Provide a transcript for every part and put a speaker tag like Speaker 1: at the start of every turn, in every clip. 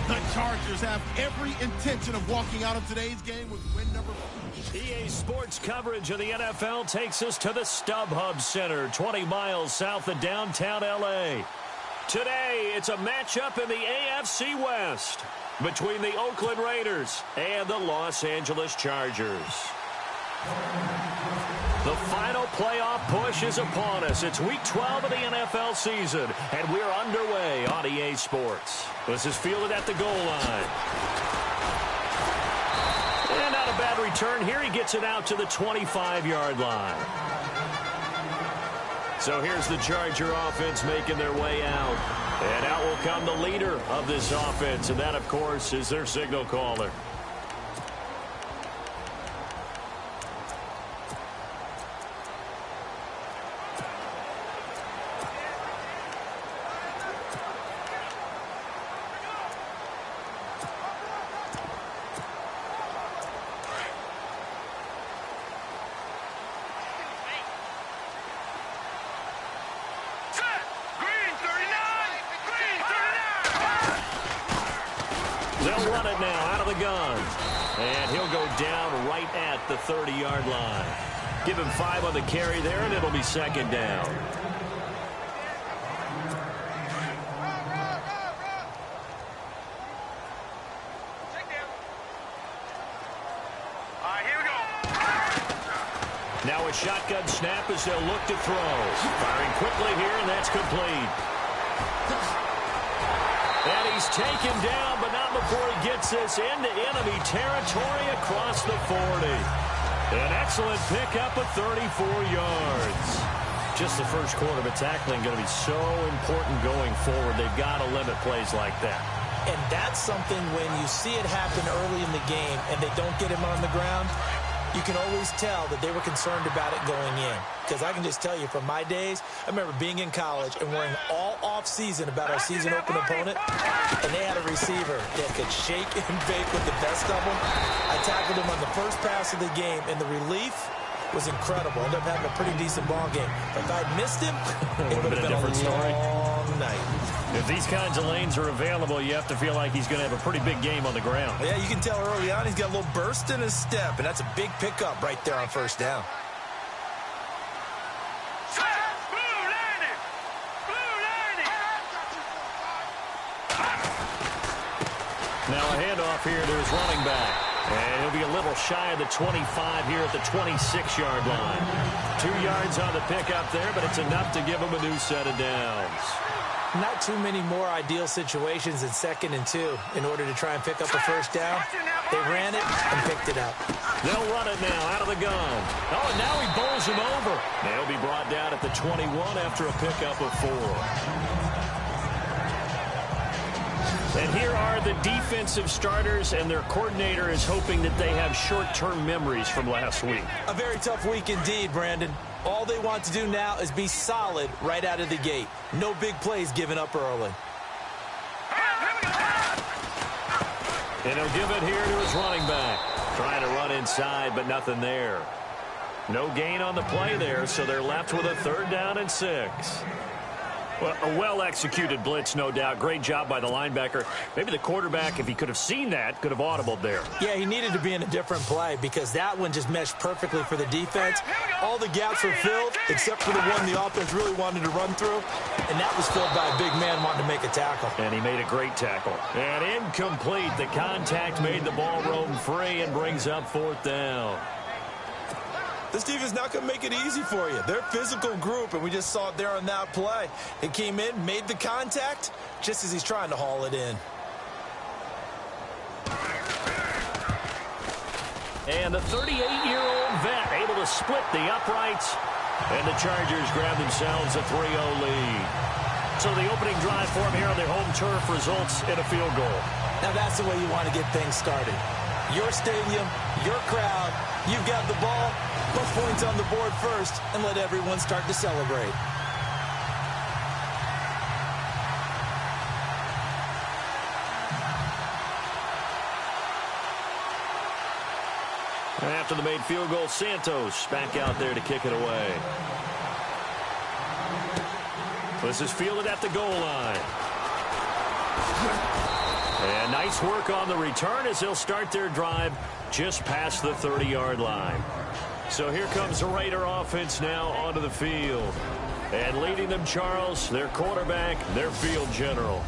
Speaker 1: The Chargers have every intention of walking out of today's game with win number 4.
Speaker 2: EA Sports coverage of the NFL takes us to the StubHub Center, 20 miles south of downtown L.A. Today, it's a matchup in the AFC West between the Oakland Raiders and the Los Angeles Chargers. The final playoff push is upon us. It's Week 12 of the NFL season, and we're underway on EA Sports. This is fielded at the goal line. And not a bad return here. He gets it out to the 25-yard line. So here's the Charger offense making their way out. And out will come the leader of this offense, and that, of course, is their signal caller. They'll run it now out of the gun. And he'll go down right at the 30-yard line. Give him 5 on the carry there, and it'll be second down. Now a shotgun snap as they'll look to throw. Firing quickly here, and that's complete. And he's taken down, but not before he gets this into enemy territory across the 40. An excellent pickup of 34 yards. Just the first quarter, but tackling going to be so important going forward. They've got to limit plays like that.
Speaker 3: And that's something when you see it happen early in the game and they don't get him on the ground, you can always tell that they were concerned about it going in. Because I can just tell you from my days, I remember being in college and worrying all off-season about our season open opponent, and they had a receiver that could shake and bake with the best of them. I tackled him on the first pass of the game, and the relief was incredible. Ended up having a pretty decent ball game. But if I'd missed him, it would have been a different story. Long night.
Speaker 2: If these kinds of lanes are available, you have to feel like he's going to have a pretty big game on the ground.
Speaker 3: Yeah, you can tell early on he's got a little burst in his step, and that's a big pickup right there on first down.
Speaker 2: Now a handoff here to his running back. And he'll be a little shy of the 25 here at the 26-yard line. 2 yards on the pickup there, but it's enough to give him a new set of downs.
Speaker 3: Not too many more ideal situations in 2nd and 2 in order to try and pick up a first down. They ran it and picked it up.
Speaker 2: They'll run it now out of the gun. Oh, and now he bowls him over. They'll be brought down at the 21 after a pickup of 4. And here are the defensive starters, and their coordinator is hoping that they have short-term memories from last week.
Speaker 3: A very tough week indeed, Brandon. All they want to do now is be solid right out of the gate. No big plays given up early.
Speaker 2: And he'll give it here to his running back. Trying to run inside, but nothing there. No gain on the play there, so they're left with a 3rd down and 6. Well, a well-executed blitz, no doubt. Great job by the linebacker. Maybe the quarterback, if he could have seen that, could have audibled there.
Speaker 3: Yeah, he needed to be in a different play because that one just meshed perfectly for the defense. All the gaps were filled except for the one the offense really wanted to run through, and that was filled by a big man wanting to make a tackle.
Speaker 2: And he made a great tackle. And incomplete. The contact made the ball roam free and brings up 4th down.
Speaker 3: This defense is not going to make it easy for you. They're a physical group, and we just saw it there on that play. It came in, made the contact, just as he's trying to haul it in.
Speaker 2: And the 38-year-old vet able to split the uprights. And the Chargers grab themselves a 3-0 lead. So the opening drive for them here on their home turf results in a field goal.
Speaker 3: Now that's the way you want to get things started. Your stadium, your crowd, you've got the ball. Put points on the board first and let everyone start to celebrate.
Speaker 2: After the made field goal, Santos back out there to kick it away. This is fielded at the goal line. And nice Nice work on the return as they'll start their drive just past the 30-yard line. So here comes the Raider offense now onto the field. And leading them, Charles, their quarterback, their field general.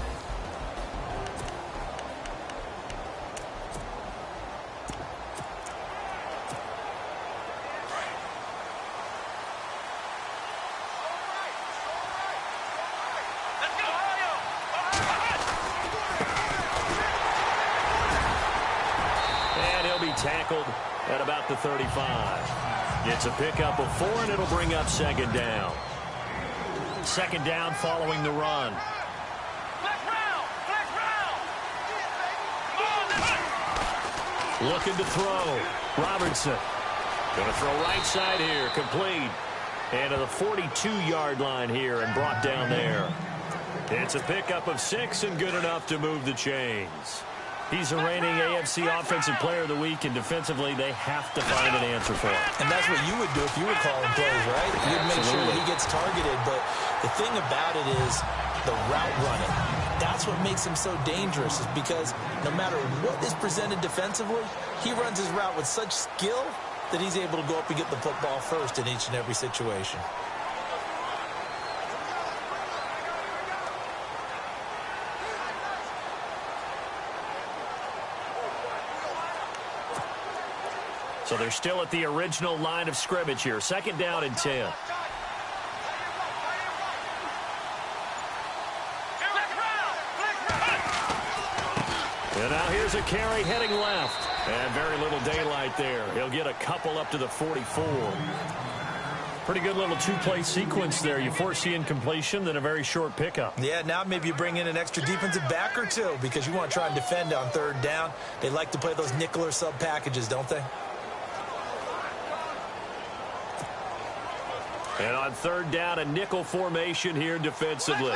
Speaker 2: Tackled at about the 35. It's a pickup of 4, and it'll bring up second down. Second down following the run. Looking to throw. Robertson. Going to throw right side here. Complete. And to the 42-yard line here and brought down there. It's a pickup of 6 and good enough to move the chains. He's the reigning AFC Offensive Player of the Week, and defensively, they have to find an answer for it.
Speaker 3: And that's what you would do if you were calling plays, right? You'd make sure that he gets targeted. But the thing about it is the route running. That's what makes him so dangerous, is because no matter what is presented defensively, he runs his route with such skill that he's able to go up and get the football first in each and every situation.
Speaker 2: So they're still at the original line of scrimmage here. Second down and 10. And now here's a carry heading left. And very little daylight there. He'll get a couple up to the 44. Pretty good little two-play sequence there. You force the incompletion, then a very short pickup.
Speaker 3: Yeah, now maybe you bring in an extra defensive back or two because you want to try and defend on third down. They like to play those nickel or sub packages, don't they?
Speaker 2: And on third down, a nickel formation here defensively.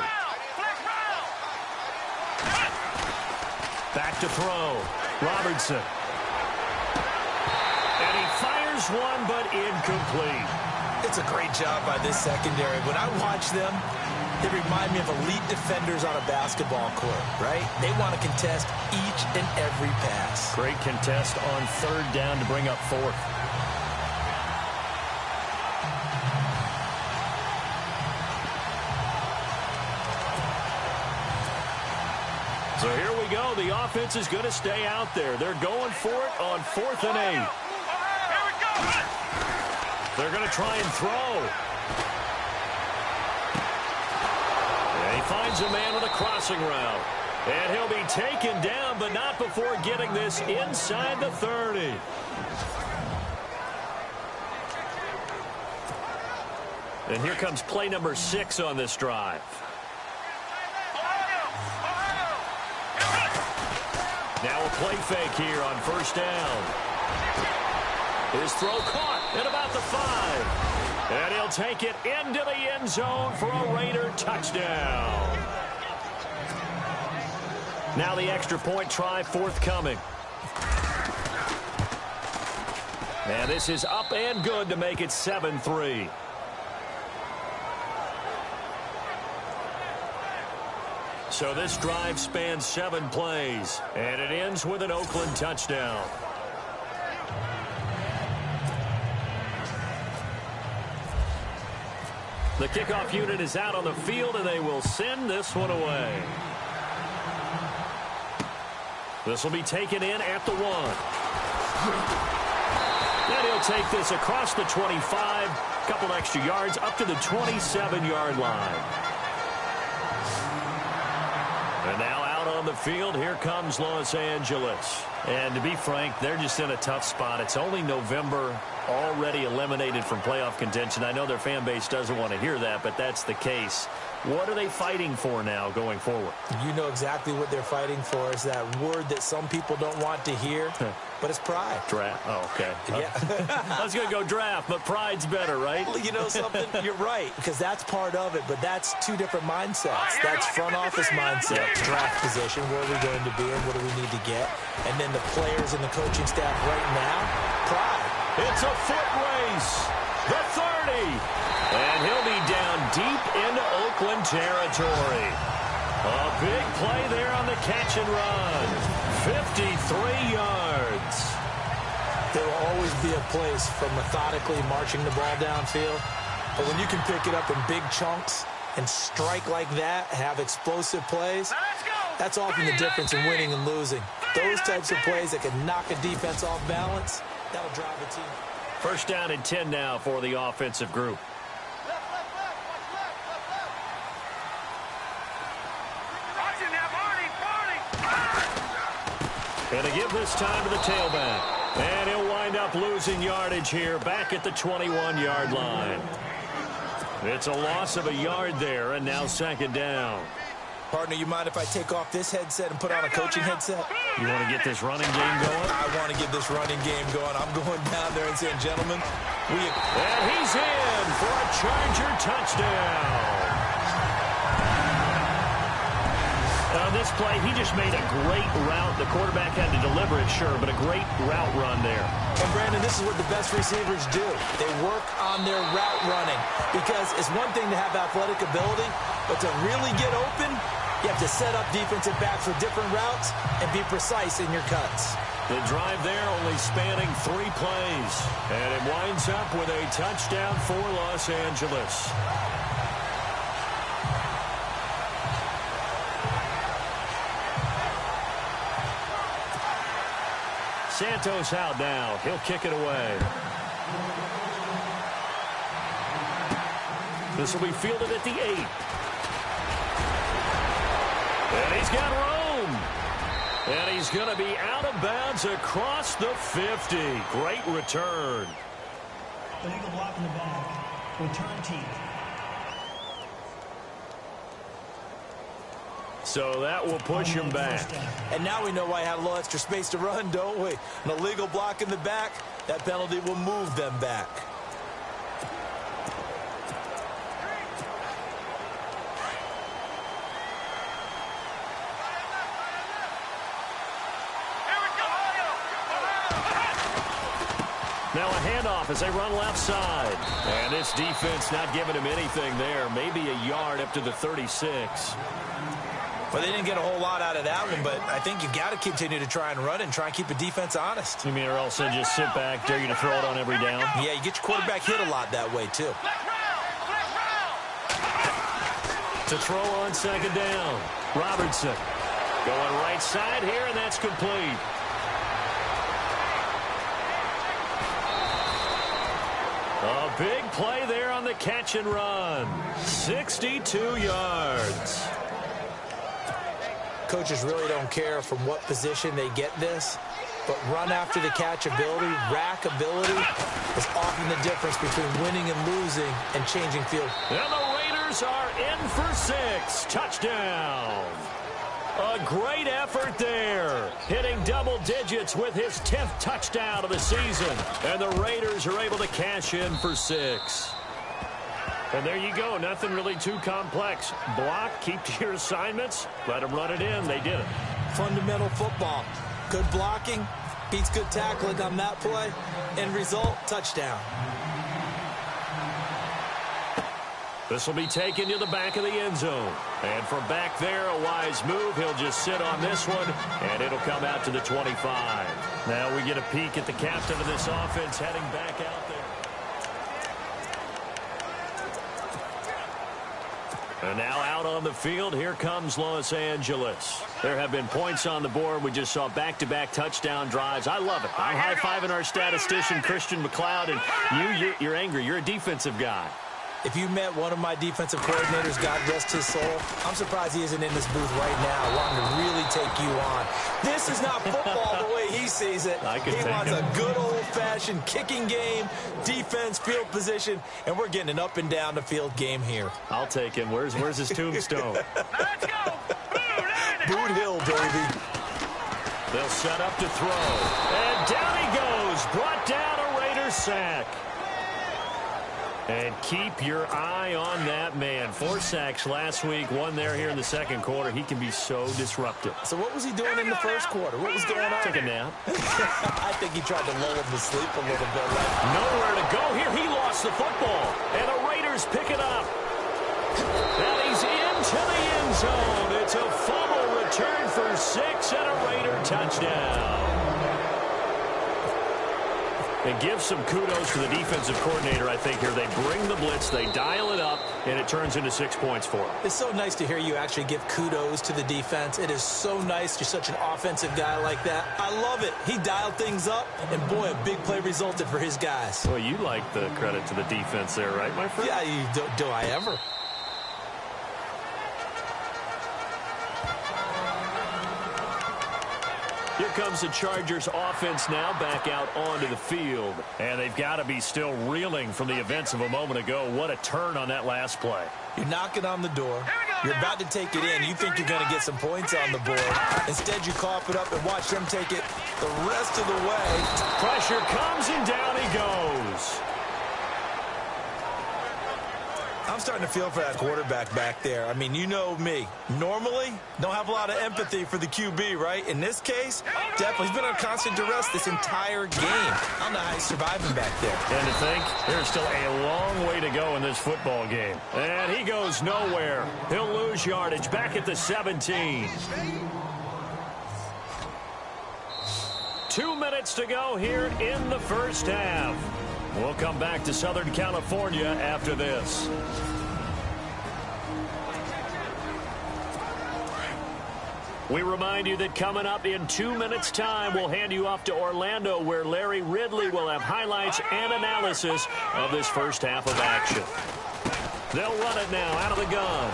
Speaker 2: Back to throw. Robertson. And he fires one, but incomplete.
Speaker 3: It's a great job by this secondary. When I watch them, they remind me of elite defenders on a basketball court, right? They want to contest each and every pass.
Speaker 2: Great contest on third down to bring up fourth. So here we go. The offense is going to stay out there. They're going for it on 4th and 8. They're going to try and throw. And he finds a man with a crossing route. And he'll be taken down, but not before getting this inside the 30. And here comes play number 6 on this drive. Now a play fake here on first down. His throw caught at about the 5. And he'll take it into the end zone for a Raider touchdown. Now the extra point try forthcoming. And this is up and good to make it 7-3. So this drive spans 7 plays, and it ends with an Oakland touchdown. The kickoff unit is out on the field, and they will send this one away. This will be taken in at the 1. And he'll take this across the 25, a couple extra yards, up to the 27-yard line. And now out on the field, here comes Los Angeles. And to be frank, they're just in a tough spot. It's only November, already eliminated from playoff contention. I know their fan base doesn't want to hear that, but that's the case. What are they fighting for now going forward?
Speaker 3: You know exactly what they're fighting for. Is that word that some people don't want to hear, but it's pride.
Speaker 2: Draft. Oh, okay.
Speaker 3: Yeah.
Speaker 2: I was going to go draft, but pride's better, right?
Speaker 3: Well, you know something? You're right, because that's part of it, but that's two different mindsets. That's front office mindset, draft position, where are we going to be and what do we need to get? And then the players and the coaching staff right now, pride.
Speaker 2: It's a foot race. The 30. And he'll be down deep into Oakland territory. A big play there on the catch and run. 53 yards.
Speaker 3: There will always be a place for methodically marching the ball downfield. But when you can pick it up in big chunks and strike like that, have explosive plays, that's often the difference in winning and losing. Those types of plays that can knock a defense off balance, that'll drive a team.
Speaker 2: First down and 10 now for the offensive group. And to give this time to the tailback. And he'll wind up losing yardage here back at the 21-yard line. It's a loss of a yard there, and now second down.
Speaker 3: Partner, you mind if I take off this headset and put on a coaching headset?
Speaker 2: You want to get this running game going?
Speaker 3: I want to get this running game going. I'm going down there and saying, gentlemen,
Speaker 2: And he's in for a Charger touchdown. On this play, he just made a great route. The quarterback had to deliver it, sure, but a great route run there.
Speaker 3: And, Brandon, this is what the best receivers do. They work on their route running because it's one thing to have athletic ability, but to really get open, you have to set up defensive backs with different routes and be precise in your cuts.
Speaker 2: The drive there only spanning 3 plays, and it winds up with a touchdown for Los Angeles. Santos out now. He'll kick it away. This will be fielded at the 8. And he's got room. And he's going to be out of bounds across the 50. Great return.
Speaker 4: Illegal block in the back. Return team.
Speaker 2: So that will push him back.
Speaker 3: And now we know why I had a little extra space to run, don't we? An illegal block in the back, that penalty will move them back.
Speaker 2: Now a handoff as they run left side. And this defense not giving him anything there. Maybe a yard up to the 36.
Speaker 3: Well, they didn't get a whole lot out of that one, but I think you've got to continue to try and run and try and keep a defense honest.
Speaker 2: You mean, or else they just sit back, dare you to throw it on every down?
Speaker 3: Yeah, you get your quarterback hit a lot that way, too.
Speaker 2: To throw on second down. Robertson going right side here, and that's complete. A big play there on the catch and run. 62 yards.
Speaker 3: Coaches really don't care from what position they get this, but run after the catch ability, rack ability is often the difference between winning and losing and changing field.
Speaker 2: And the Raiders are in for 6. Touchdown. A great effort there. Hitting double digits with his 10th touchdown of the season. And the Raiders are able to cash in for 6. And there you go. Nothing really too complex. Block, keep to your assignments, let them run it in. They did it.
Speaker 3: Fundamental football. Good blocking beats good tackling on that play. End result, touchdown.
Speaker 2: This will be taken to the back of the end zone. And from back there, a wise move. He'll just sit on this one, and it'll come out to the 25. Now we get a peek at the captain of this offense heading back out there. And now out on the field, here comes Los Angeles. There have been points on the board. We just saw back-to-back touchdown drives. I love it. I'm high-fiving our statistician, Christian McLeod, and you're angry. You're a defensive guy.
Speaker 3: If you met one of my defensive coordinators, God rest his soul, I'm surprised he isn't in this booth right now wanting to really take you on. This is not football the way he sees it. He wants a good old-fashioned kicking game, defense, field position, and we're getting an up-and-down-the-field game here.
Speaker 2: I'll take him. Where's his tombstone?
Speaker 4: Let's go!
Speaker 3: Boot Hill, baby.
Speaker 2: They'll set up to throw. And down he goes. Brought down a Raiders sack. And keep your eye on that man. 4 sacks last week, 1 there here in the second quarter. He can be so disruptive.
Speaker 3: So what was he doing in the first quarter? What was going on?
Speaker 2: Took a nap.
Speaker 3: I think he tried to lull him to sleep a little bit. Right?
Speaker 2: Nowhere to go here. He lost the football. And the Raiders pick it up. And he's into the end zone. It's a fumble return for 6 and a Raider touchdown. And give some kudos to the defensive coordinator, I think, here. They bring the blitz, they dial it up, and it turns into 6 points for them.
Speaker 3: It's so nice to hear you actually give kudos to the defense. It is so nice. You're such an offensive guy like that. I love it. He dialed things up, and boy, a big play resulted for his guys.
Speaker 2: Well, you like the credit to the defense there, right, my friend?
Speaker 3: Yeah, do I ever?
Speaker 2: Here comes the Chargers offense now back out onto the field. And they've got to be still reeling from the events of a moment ago. What a turn on that last play.
Speaker 3: You're knocking on the door. You're about to take it in. You think you're going to get some points on the board. Instead, you cough it up and watch them take it the rest of the way.
Speaker 2: Pressure comes and down he goes.
Speaker 3: I'm starting to feel for that quarterback back there. I mean, you know me. Normally, don't have a lot of empathy for the QB, right? In this case, definitely. He's been on constant duress this entire game. I don't know how he's surviving back there.
Speaker 2: And to think, there's still a long way to go in this football game. And he goes nowhere. He'll lose yardage back at the 17. 2 minutes to go here in the first half. We'll come back to Southern California after this. We remind you that coming up in 2 minutes' time, we'll hand you off to Orlando, where Larry Ridley will have highlights and analysis of this first half of action. They'll run it now out of the gun.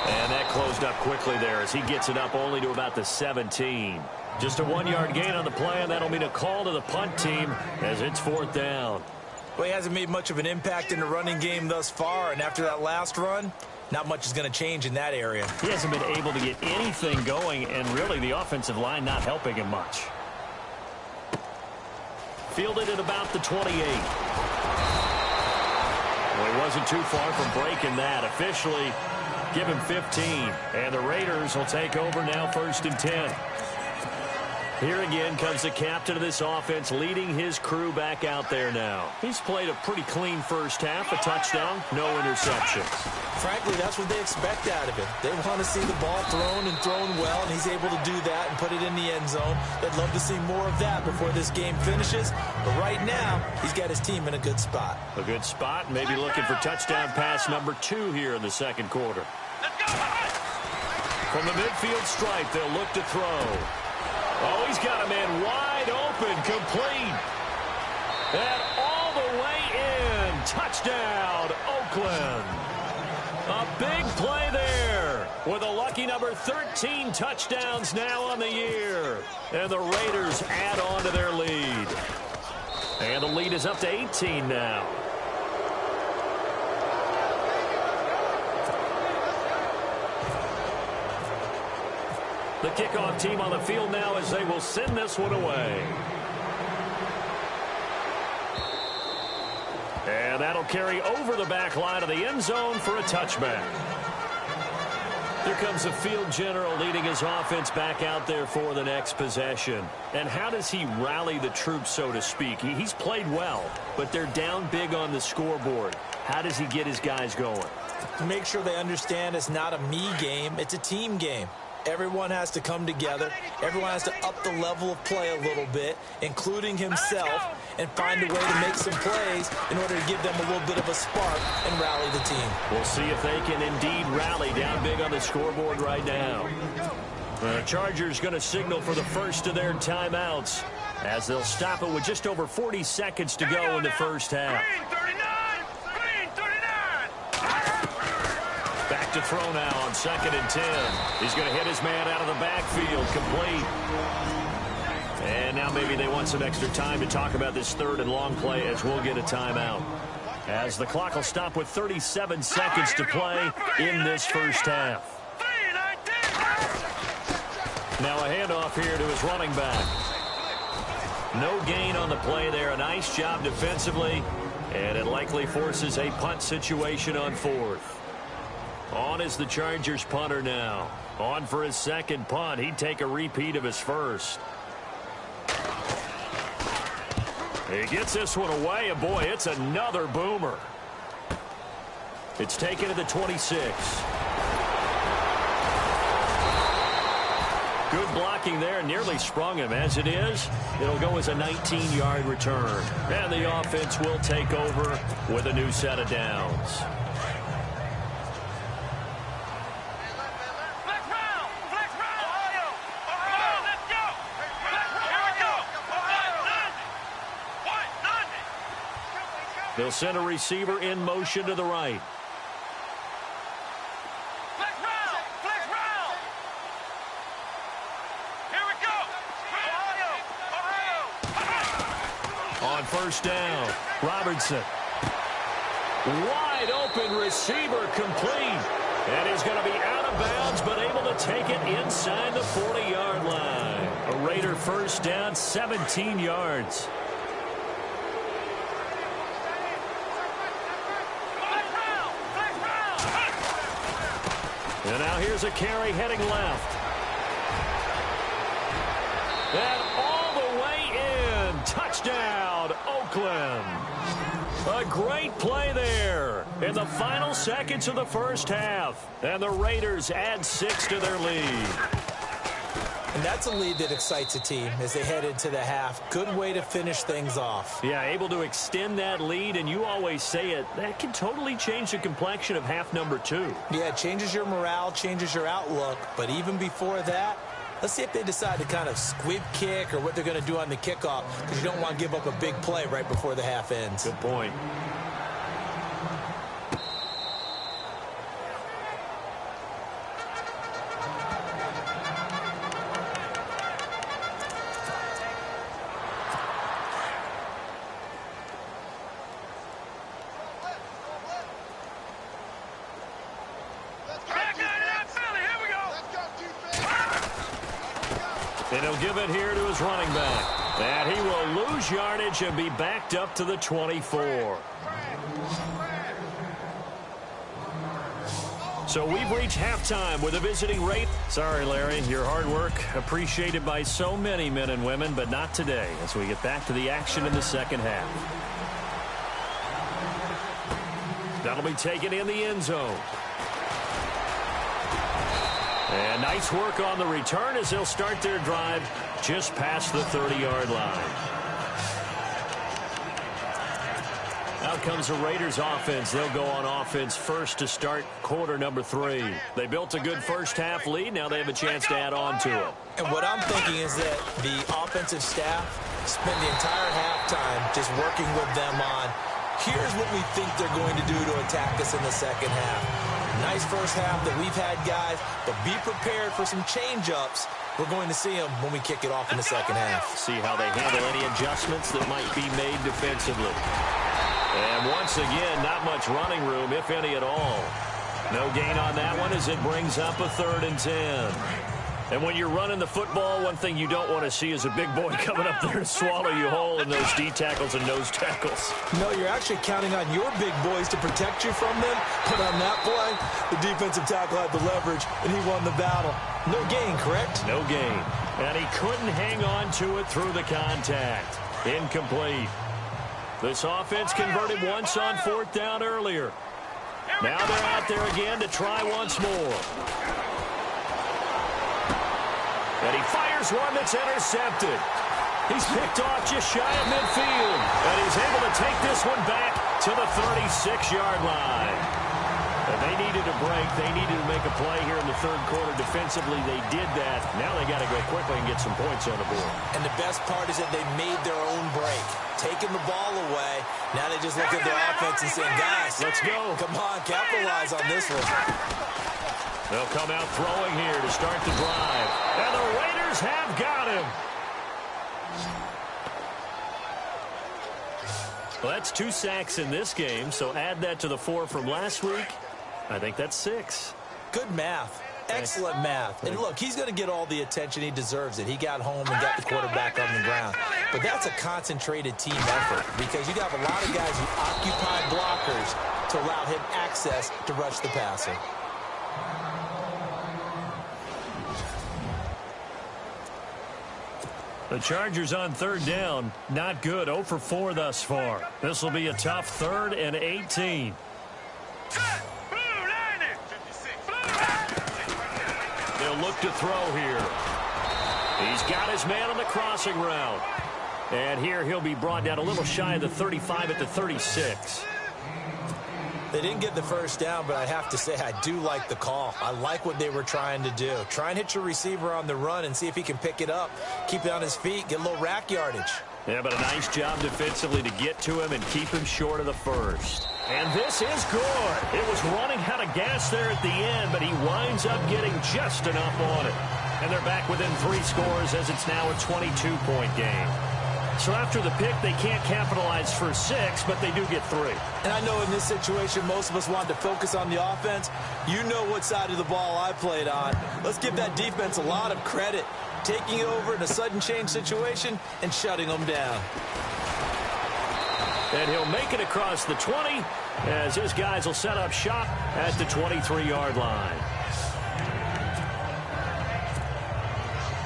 Speaker 2: And that closed up quickly there as he gets it up only to about the 17. Just a 1-yard gain on the play, and that'll mean a call to the punt team as it's 4th down.
Speaker 3: Well, he hasn't made much of an impact in the running game thus far, and after that last run, not much is going to change in that area.
Speaker 2: He hasn't been able to get anything going, and really the offensive line not helping him much. Fielded at about the 28. Well, he wasn't too far from breaking that. Officially, give him 15. And the Raiders will take over now 1st and 10. Here again comes the captain of this offense, leading his crew back out there now. He's played a pretty clean first half, a touchdown, no interceptions.
Speaker 3: Frankly, that's what they expect out of him. They want to see the ball thrown and thrown well, and he's able to do that and put it in the end zone. They'd love to see more of that before this game finishes. But right now, he's got his team in a good spot.
Speaker 2: A good spot, maybe looking for touchdown pass number 2 here in the second quarter. From the midfield stripe, they'll look to throw. Oh, he's got a man wide open, complete. And all the way in. Touchdown, Oakland. A big play there with a lucky number 13 touchdowns now on the year. And the Raiders add on to their lead. And the lead is up to 18 now. The kickoff team on the field now as they will send this one away. And that'll carry over the back line of the end zone for a touchback. Here comes the field general leading his offense back out there for the next possession. And how does he rally the troops, so to speak? He's played well, but they're down big on the scoreboard. How does he get his guys going?
Speaker 3: To make sure they understand it's not a me game, it's a team game. Everyone has to come together. Everyone has to up the level of play a little bit, including himself, and find a way to make some plays in order to give them a little bit of a spark and rally the team.
Speaker 2: We'll see if they can indeed rally down big on the scoreboard right now. The Chargers going to signal for the first of their timeouts as they'll stop it with just over 40 seconds to go in the first half. Back to throw now on 2nd and 10. He's going to hit his man out of the backfield, complete. And now maybe they want some extra time to talk about this 3rd and long play as we'll get a timeout. As the clock will stop with 37 seconds to play in this first half. Now a handoff here to his running back. No gain on the play there. A nice job defensively. And it likely forces a punt situation on 4th. On is the Chargers punter now. On for his second punt. He'd take a repeat of his first. He gets this one away, and boy, it's another boomer. It's taken to the 26. Good blocking there, nearly sprung him. As it is, it'll go as a 19-yard return. And the offense will take over with a new set of downs. They'll send a receiver in motion to the right. On first down, Robertson. Wide open receiver complete. And he's going to be out of bounds, but able to take it inside the 40-yard line. A Raider first down, 17 yards. And now here's a carry heading left. And all the way in. Touchdown, Oakland. A great play there in the final seconds of the first half. And the Raiders add 6 to their lead.
Speaker 3: And that's a lead that excites a team as they head into the half. Good way to finish things off.
Speaker 2: Yeah, able to extend that lead, and you always say it, that can totally change the complexion of half number 2.
Speaker 3: Yeah, it changes your morale, changes your outlook. But even before that, let's see if they decide to kind of squib kick or what they're going to do on the kickoff, because you don't want to give up a big play right before the half ends.
Speaker 2: Good point. And he'll give it here to his running back. And he will lose yardage and be backed up to the 24. So we've reached halftime with a visiting rate. Sorry, Larry, your hard work appreciated by so many men and women, but not today as we get back to the action in the second half. That'll be taken in the end zone. And nice work on the return as they'll start their drive just past the 30-yard line. Out comes the Raiders offense. They'll go on offense first to start quarter number 3. They built a good first half lead. Now they have a chance to add on to it.
Speaker 3: And what I'm thinking is that the offensive staff spend the entire halftime just working with them on, here's what we think they're going to do to attack us in the second half. Nice first half that we've had, guys, but be prepared for some change-ups. We're going to see them when we kick it off in the second half.
Speaker 2: See how they handle any adjustments that might be made defensively. And once again, not much running room, if any at all. No gain on that one as it brings up a 3rd and 10. And when you're running the football, one thing you don't want to see is a big boy coming up there to swallow you whole in those D tackles and nose tackles.
Speaker 3: No, you're actually counting on your big boys to protect you from them. But on that play, the defensive tackle had the leverage, and he won the battle. No gain, correct?
Speaker 2: No gain. And he couldn't hang on to it through the contact. Incomplete. This offense converted once on 4th down earlier. Now they're out there again to try once more. And he fires one that's intercepted. He's picked off just shy of midfield. And he's able to take this one back to the 36-yard line. And they needed a break. They needed to make a play here in the 3rd quarter. Defensively, they did that. Now they got to go quickly and get some points on the board.
Speaker 3: And the best part is that they made their own break. Taking the ball away. Now they just look at their offense and saying, guys,
Speaker 2: let's go.
Speaker 3: Come on, capitalize on this one.
Speaker 2: They'll come out throwing here to start the drive. And the Raiders have got him. Well, that's 2 sacks in this game, so add that to the 4 from last week. I think that's 6.
Speaker 3: Good math. Excellent math. And look, he's going to get all the attention. He deserves it. He got home and got the quarterback on the ground. But that's a concentrated team effort because you have a lot of guys who occupy blockers to allow him access to rush the passer.
Speaker 2: The Chargers on 3rd down. Not good. 0 for 4 thus far. This will be a tough 3rd and 18. They'll look to throw here. He's got his man on the crossing route. And here he'll be brought down a little shy of the 35 at the 36.
Speaker 3: They didn't get the first down, but I have to say I do like the call. I like what they were trying to do. Try and hit your receiver on the run and see if he can pick it up. Keep it on his feet, get a little rack yardage.
Speaker 2: Yeah, but a nice job defensively to get to him and keep him short of the first. And this is good. It was running out of gas there at the end, but he winds up getting just enough on it. And they're back within 3 scores as it's now a 22-point game. So after the pick, they can't capitalize for 6, but they do get 3.
Speaker 3: And I know in this situation, most of us want to focus on the offense. You know what side of the ball I played on. Let's give that defense a lot of credit, taking it over in a sudden change situation and shutting them down.
Speaker 2: And he'll make it across the 20 as his guys will set up shop at the 23-yard line.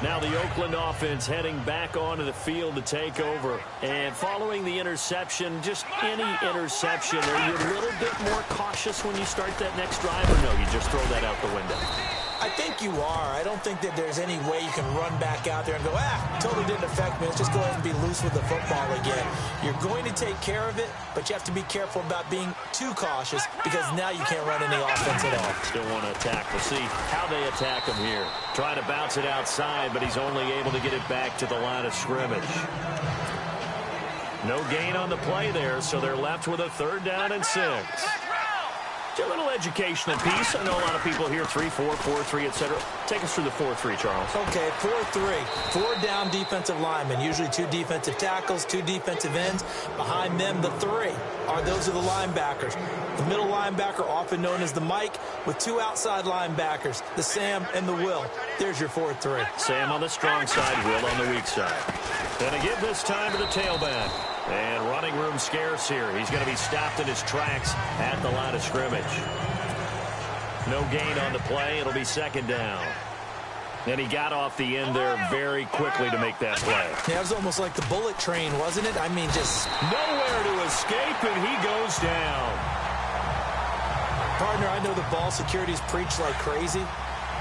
Speaker 2: Now the Oakland offense heading back onto the field to take over. And following the interception, just any interception, are you a little bit more cautious when you start that next drive, or no, you just throw that out the window?
Speaker 3: I think you are. I don't think that there's any way you can run back out there and go, totally didn't affect me. Let's just go ahead and be loose with the football again. You're going to take care of it, but you have to be careful about being too cautious because now you can't run any offense at all.
Speaker 2: Still want to attack. We'll see how they attack him here. Trying to bounce it outside, but he's only able to get it back to the line of scrimmage. No gain on the play there, so they're left with a 3rd down and 6. A little educational piece. I know a lot of people here, 3-4, 4-3, etc. Take us through the 4-3, Charles.
Speaker 3: Okay, 4-3. 4 down defensive linemen, usually 2 defensive tackles, 2 defensive ends. Behind them, the 3 those are the linebackers. The middle linebacker, often known as the Mike, with 2 outside linebackers, the Sam and the Will. There's your 4-3.
Speaker 2: Sam on the strong side, Will on the weak side. And to give this time to the tailback. And running room scarce here. He's going to be stopped in his tracks at the line of scrimmage. No gain on the play. It'll be 2nd down. And he got off the end there very quickly to make that play.
Speaker 3: Yeah, it was almost like the bullet train, wasn't it? I mean, just
Speaker 2: nowhere to escape, and he goes down.
Speaker 3: Partner, I know the ball security's preached like crazy,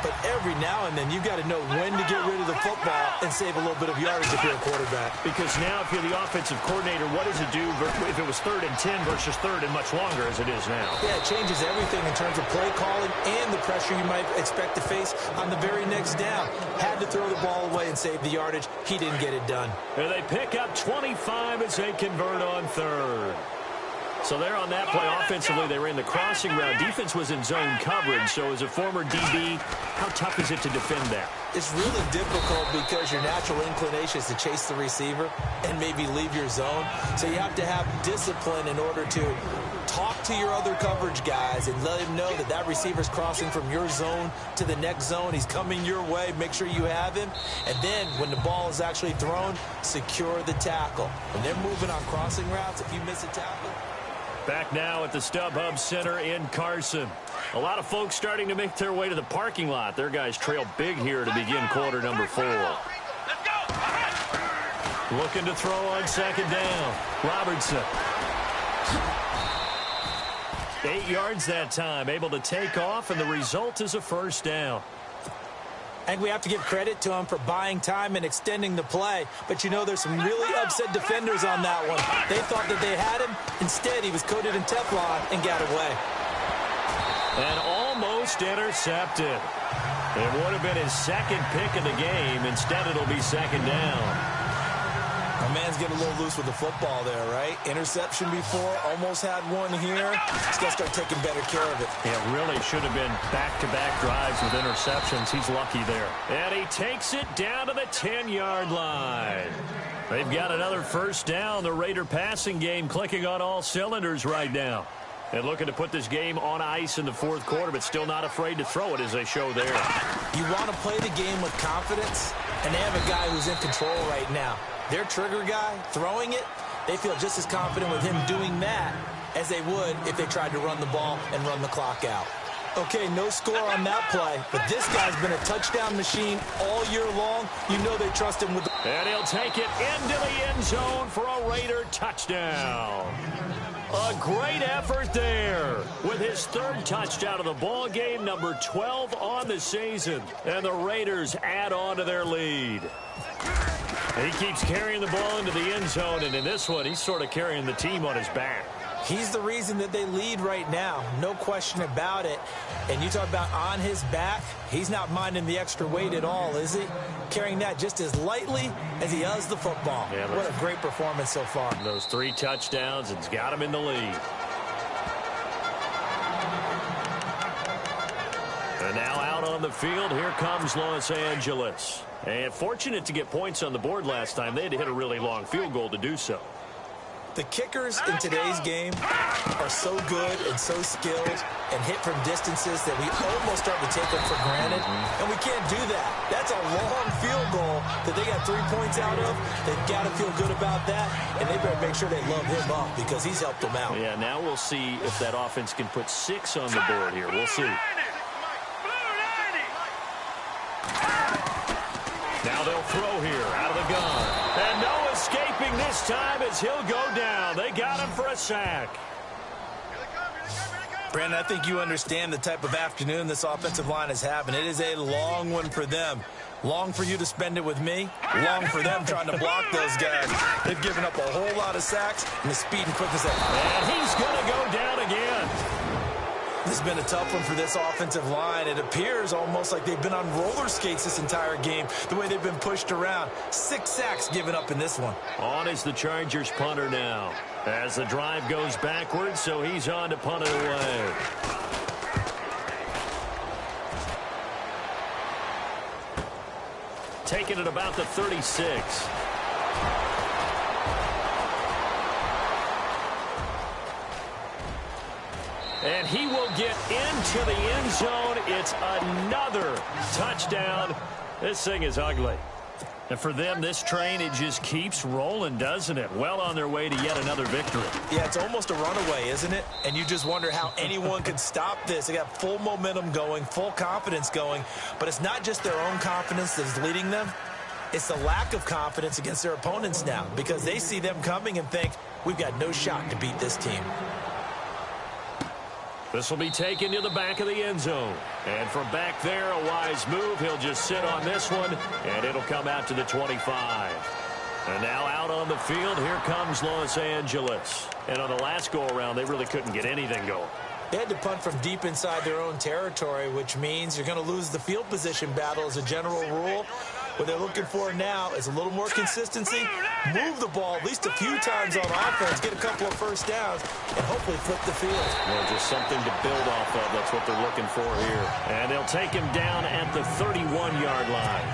Speaker 3: but every now and then you've got to know when to get rid of the football and save a little bit of yardage if you're a quarterback.
Speaker 2: Because now if you're the offensive coordinator, what does it do if it was 3rd and 10 versus 3rd and much longer as it is now?
Speaker 3: Yeah, it changes everything in terms of play calling and the pressure you might expect to face on the very next down. Had to throw the ball away and save the yardage. He didn't get it done.
Speaker 2: And they pick up 25 as they convert on 3rd. So there on that play, offensively, they ran the crossing route. Defense was in zone coverage. So as a former DB, how tough is it to defend that?
Speaker 3: It's really difficult because your natural inclination is to chase the receiver and maybe leave your zone. So you have to have discipline in order to talk to your other coverage guys and let him know that that receiver's crossing from your zone to the next zone. He's coming your way. Make sure you have him. And then when the ball is actually thrown, secure the tackle. When they're moving on crossing routes, if you miss a tackle.
Speaker 2: Back now at the StubHub Center in Carson. A lot of folks starting to make their way to the parking lot. Their guys trail big here to begin quarter number 4. Looking to throw on 2nd down. Robertson. 8 yards that time. Able to take off, and the result is a 1st down.
Speaker 3: And we have to give credit to him for buying time and extending the play. But, you know, there's some really upset defenders on that one. They thought that they had him. Instead, he was coated in Teflon and got away.
Speaker 2: And almost intercepted. It would have been his 2nd pick of the game. Instead, it'll be 2nd down.
Speaker 3: My man's getting a little loose with the football there, right? Interception before, almost had one here. He's got to start taking better care of it.
Speaker 2: It really should have been back-to-back drives with interceptions. He's lucky there. And he takes it down to the 10-yard line. They've got another 1st down. The Raider passing game clicking on all cylinders right now. And looking to put this game on ice in the 4th quarter, but still not afraid to throw it as they show there.
Speaker 3: You want to play the game with confidence, and they have a guy who's in control right now. Their trigger guy throwing it, they feel just as confident with him doing that as they would if they tried to run the ball and run the clock out. Okay, no score on that play, but this guy's been a touchdown machine all year long. You know they trust him with the...
Speaker 2: And he'll take it into the end zone for a Raider touchdown. A great effort there with his third touchdown of the ball game, number 12 on the season. And the Raiders add on to their lead. He keeps carrying the ball into the end zone, and in this one, he's sort of carrying the team on his back.
Speaker 3: He's the reason that they lead right now, no question about it. And you talk about on his back, he's not minding the extra weight at all, is he? Carrying that just as lightly as he does the football. Yeah, what a great performance so far.
Speaker 2: Those 3 touchdowns, it's got him in the lead. And now out on the field, here comes Los Angeles. And fortunate to get points on the board last time. They had to hit a really long field goal to do so.
Speaker 3: The kickers in today's game are so good and so skilled and hit from distances that we almost start to take them for granted. And we can't do that. That's a long field goal that they got 3 points out of. They've got to feel good about that, and they better make sure they love him up because he's helped them out.
Speaker 2: Yeah, now we'll see if that offense can put 6 on the board here. We'll see. Now they'll throw here out of the gun. And no escaping this time as he'll go down. They got him for a sack.
Speaker 3: Brandon, I think you understand the type of afternoon this offensive line is having. It is a long one for them. Long for you to spend it with me. Long for them trying to block those guys. They've given up a whole lot of sacks, and the speed and quickness.
Speaker 2: And he's going to go down again.
Speaker 3: This has been a tough one for this offensive line. It appears almost like they've been on roller skates this entire game, the way they've been pushed around. 6 sacks given up in this one.
Speaker 2: On is the Chargers punter now. As the drive goes backwards, so he's on to punt it away. Taking it about the 36. And he will get into the end zone. It's another touchdown. This thing is ugly. And for them, this train, it just keeps rolling, doesn't it? Well on their way to yet another victory.
Speaker 3: Yeah, it's almost a runaway, isn't it? And you just wonder how anyone could stop this. They got full momentum going, full confidence going. But it's not just their own confidence that's leading them. It's the lack of confidence against their opponents now because they see them coming and think, we've got no shot to beat this team.
Speaker 2: This will be taken to the back of the end zone. And from back there, a wise move. He'll just sit on this one, and it'll come out to the 25. And now out on the field, here comes Los Angeles. And on the last go-around, they really couldn't get anything going.
Speaker 3: They had to punt from deep inside their own territory, which means you're going to lose the field position battle as a general rule. What they're looking for now is a little more consistency, move the ball at least a few times on offense, get a couple of first downs, and hopefully flip the field.
Speaker 2: Well, just something to build off of. That's what they're looking for here. And they'll take him down at the 31-yard line.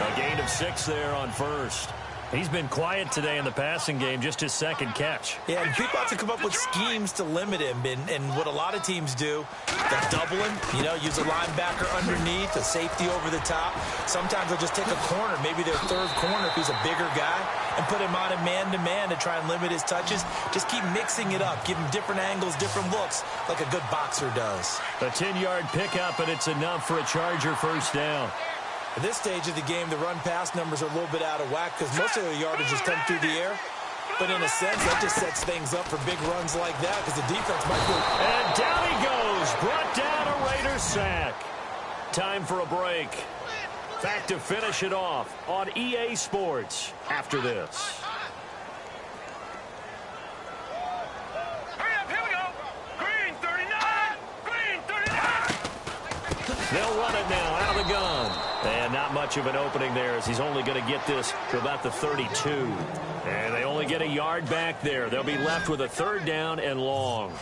Speaker 2: A gain of 6 there on first. He's been quiet today in the passing game, just his second catch.
Speaker 3: Yeah, and people have to come up with schemes to limit him. And what a lot of teams do, they'll double him, use a linebacker underneath, a safety over the top. Sometimes they'll just take a corner, maybe their third corner if he's a bigger guy, and put him on a man-to-man to try and limit his touches. Just keep mixing it up, give him different angles, different looks, like a good boxer does.
Speaker 2: A 10-yard pickup, and it's enough for a Charger first down.
Speaker 3: At this stage of the game, the run-pass numbers are a little bit out of whack because most of the yardage has come through the air. But in a sense, that just sets things up for big runs like that because the defense might go.
Speaker 2: And down he goes. Brought down a Raiders sack. Time for a break. Back to finish it off on EA Sports after this. They'll run it now out of the gun. And not much of an opening there as he's only going to get this to about the 32. And they only get a yard back there. They'll be left with a 3rd down and long.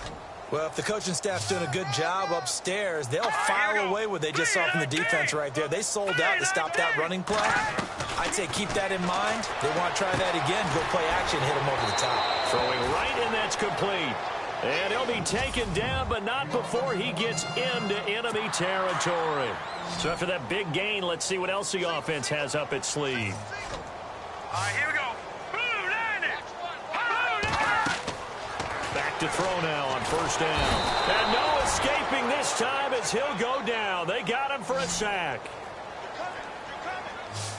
Speaker 3: Well, if the coaching staff's doing a good job upstairs, they'll file away what they just saw from the defense right there. They sold out to stop that running play. I'd say keep that in mind. They want to try that again, go play action, hit them over the top.
Speaker 2: Throwing right, and that's complete. And he'll be taken down, but not before he gets into enemy territory. So after that big gain, let's see what else the offense has up its sleeve.
Speaker 5: All right, here we go.
Speaker 2: Back to throw now on 1st down. And no escaping this time as he'll go down. They got him for a sack.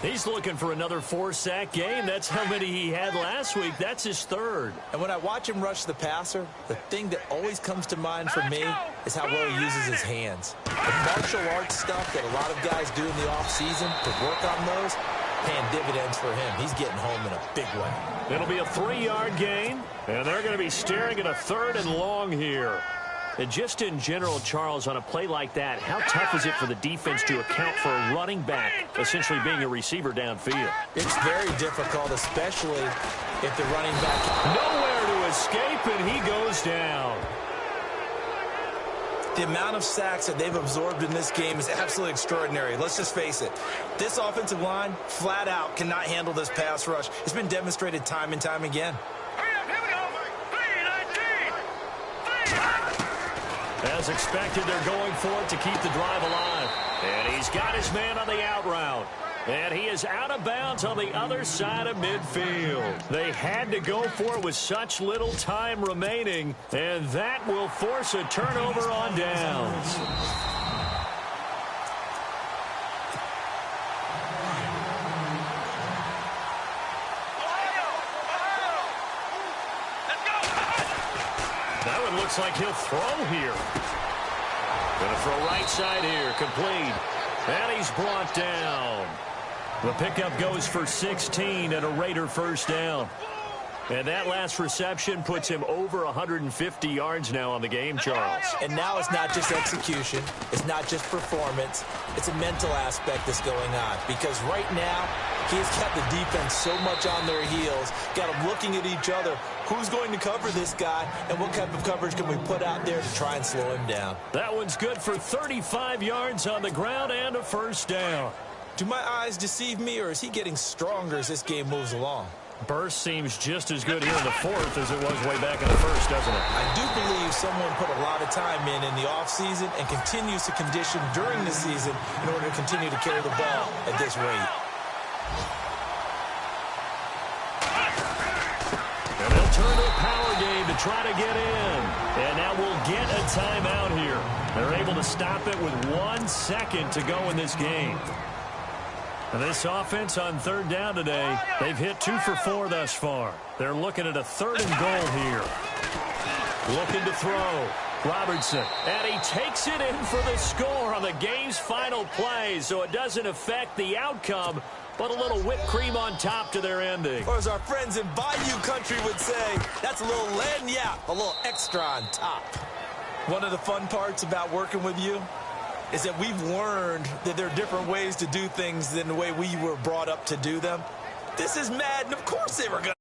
Speaker 2: He's looking for another 4-sack game. That's how many he had last week. That's his third.
Speaker 3: And when I watch him rush the passer, the thing that always comes to mind for me is how well he uses his hands. The martial arts stuff that a lot of guys do in the offseason to work on those, paying dividends for him. He's getting home in a big way.
Speaker 2: It'll be a 3-yard gain, and they're going to be staring at a 3rd and long here. And just in general, Charles, on a play like that, how tough is it for the defense to account for a running back essentially being a receiver downfield?
Speaker 3: It's very difficult, especially if the running back...
Speaker 2: Nowhere to escape, and he goes down.
Speaker 3: The amount of sacks that they've absorbed in this game is absolutely extraordinary. Let's just face it. This offensive line, flat out, cannot handle this pass rush. It's been demonstrated time and time again.
Speaker 2: As expected, they're going for it to keep the drive alive. And he's got his man on the out route. And he is out of bounds on the other side of midfield. They had to go for it with such little time remaining. And that will force a turnover on downs. That one looks like he'll throw here. Going to throw right side here, complete. And he's brought down. The pickup goes for 16 and a Raider first down. And that last reception puts him over 150 yards now on the game, Charles.
Speaker 3: And now it's not just execution. It's not just performance. It's a mental aspect that's going on. Because right now, he has kept the defense so much on their heels, got them looking at each other. Who's going to cover this guy, and what type of coverage can we put out there to try and slow him down?
Speaker 2: That one's good for 35 yards on the ground and a first down.
Speaker 3: Do my eyes deceive me, or is he getting stronger as this game moves along?
Speaker 2: Burst seems just as good here in the 4th as it was way back in the 1st, doesn't it?
Speaker 3: I do believe someone put a lot of time in the offseason and continues to condition during the season in order to continue to carry the ball at this rate.
Speaker 2: And they'll turn to a power game to try to get in. And now we'll get a timeout here. They're able to stop it with 1 second to go in this game. And this offense on 3rd down today, they've hit 2 for 4 thus far. They're looking at a 3rd and goal here. Looking to throw. Robertson. And he takes it in for the score on the game's final play, so it doesn't affect the outcome, but a little whipped cream on top to their ending.
Speaker 3: Or as our friends in Bayou Country would say, that's a little lagniappe, a little extra on top. One of the fun parts about working with you is that we've learned that there are different ways to do things than the way we were brought up to do them. This is mad, and of course they were going to.